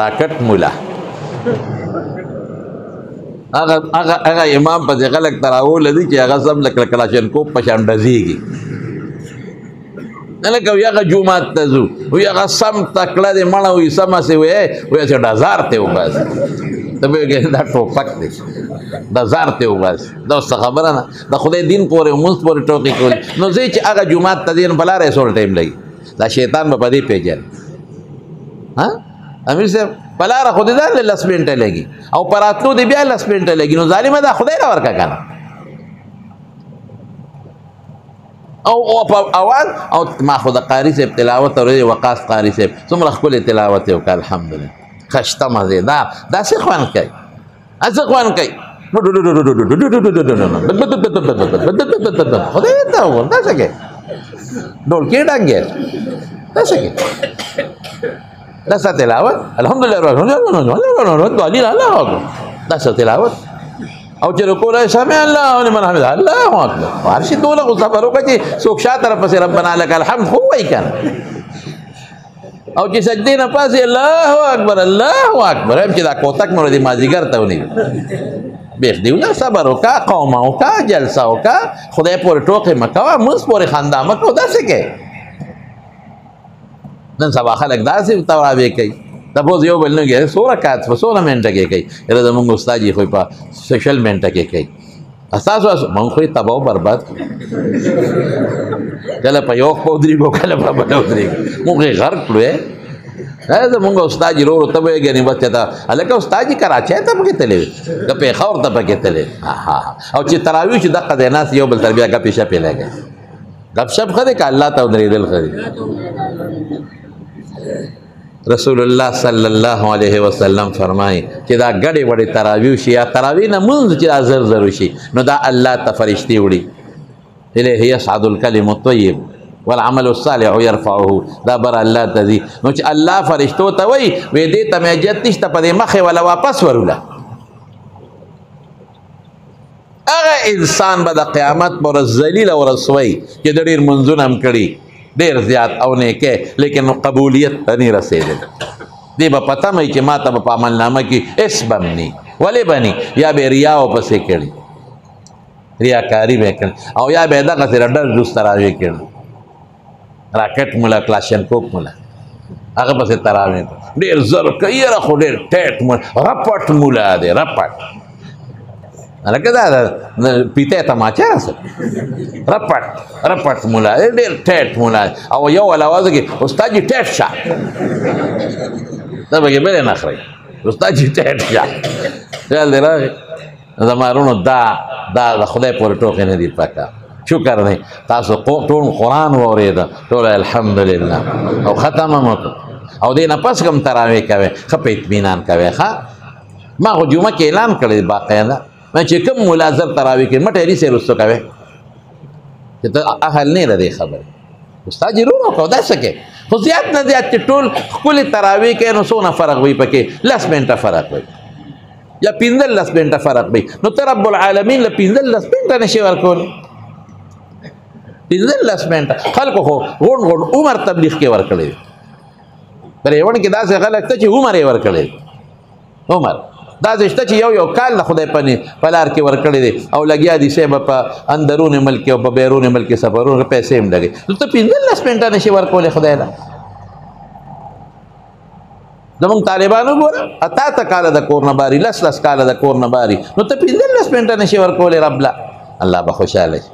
راکټ مولا هغه امام په غلط تراول دي چې هغه سم لکه کلاشینکوف په شان ډزيږي نه لکه یو هغه جمعات ته ځو وي هغه سم تکړه دې مړه وي سم سي وي چې ډزار ته وباس ته به دا ټوپک دی ډزار ته وباس دا څه خبره نه د خدای دین پورې موږ پورې ټوکی کوي نو زه چې هغه جمعات ته دین بلاره سول ټایم لګي دا شیطان په دې پیژن ها امیر صاحب بلاره خدای دا لس منټه لګي او پراتلو دې بیا لس منټه لګي نو ظالم دا خدای را ورکا کنه او اول او ما خو د قاری صاحب تلاوت او وقاص قاری صاحب څومره خپل تلاوت وکړ الحمدلله خشته مزه دا څه خوان کوي څه خوان کوي خدای ته و دا څه کوي ډول کې ډنګ دا څه کوي دا څه تلاوت الحمدلله دا څه تلاوت او چې رکوع سمع الله لمن حمده الله اکبر ورشي دوله خو صبر وکړي چې څوک شا طرف پسې ربنا لك الحمد خو وایي کنه او چې سجدې نه پاسې الله اکبر هم چې دا کوتک مړ دي مازیګر ته ونی بیخ دیونه صبر وکړه قوم وکړه جلسه وکړه خدای پورې ټوکې مه کوه مونځ پورې خندا مه کوه داسې کوې نن سبا خلک داسې تراویح کوي تاسو یو بل نه کې سوره کات په سوره منټه کې کوي دا زموږ استاد یې خو په سوشل منټه کې کوي اساس مونږ خو تباہ برباد کله په یو خو درې کو کله په بل درې مونږ غرق کړو دا زموږ استاد یې ورو ته وایي غني بچا دا الکه استاد یې کراچي ته پکې تلې د په خور ته پکې تلې او چې تراویح چې دغه د ناس یو بل تربیه کا پیشه په لګي غب شپ خدای ک الله ته درې دل خدای رسول الله صلی الله علیه وسلم فرمایي چې دا غړې وړې تراویح شي یا تراویح نه مونږ چې زر زر شي نو دا الله ته فرشتي وړي الیه یصعد الکلم الطیب والعمل الصالح يرفعه دا بر الله تزي نو چې الله فرشتو ته وای وې دې ته مې جت نشته په دې مخه ولا واپس وروله هغه انسان به د قیامت پر ذلیل او رسوي چې د ډېر منځونه هم کړي ډیر زیات او نه کې لیکن قبولیت ته نه رسیدل دی په پته مې چې ما ته په عملنامه کې اس بمني ولې بني یا به ریا او پسې کړي ریاکاری به کړي او یا به دغه سره ډر دوست راوي کړي راکټ مولا کلاشینکوف مولا هغه پسې تراوي ډیر زر کوي را خو ډیر ټیټ مولا رپټ مولا دی رپټ لکه دا پیته تماچا رپټ مولا ډېر ټیټ مولا او یو اواز کې استاد جی ټیټ شه دا به بل نه خري استاد جی ټیټ شه چل دی راغی زمارونو دا خدای پورې ټوکې نه دی پکا شکر دی تاسو ټول قرآن واورېده ټول الحمدلله او ختمه مو او دې نه پس کوم تراویح کوئ ښه په اطمینان کوئ ښه ما خو جمعه کې اعلان کړی باقاعده چې کوم ملازم تراویح کې مټې لري سره وسو کوي چې ته اهل نه لري خبره استاد یې ورو کو دا سکے خو زیات نه زیات ټول خپل تراویح کې نو څونه فرق وي پکې لس منټه فرق وي یا 15 منټه فرق وي نو ته رب العالمین له 15 منټه نشي ورکول 15 منټه خلکو خو غون عمر تبلیغ کې ورکړي پر یوه کې دا څه غلط چې عمر یې ورکړي عمر دا زشته چې یو کال خدای په لار کې ورکړی دی او لګیا دي سیب په اندرون ملک او په بیرون ملک سفرونو پیسې هم لګي نو ته 15 منټه نشي ورکولی خدای له زمونږ طالبانو ګوره اته کاله د کور نه باري لس کاله د کور نه باري نو ته 15 منټه نشي ورکولی رب له الله به خوشحاله شي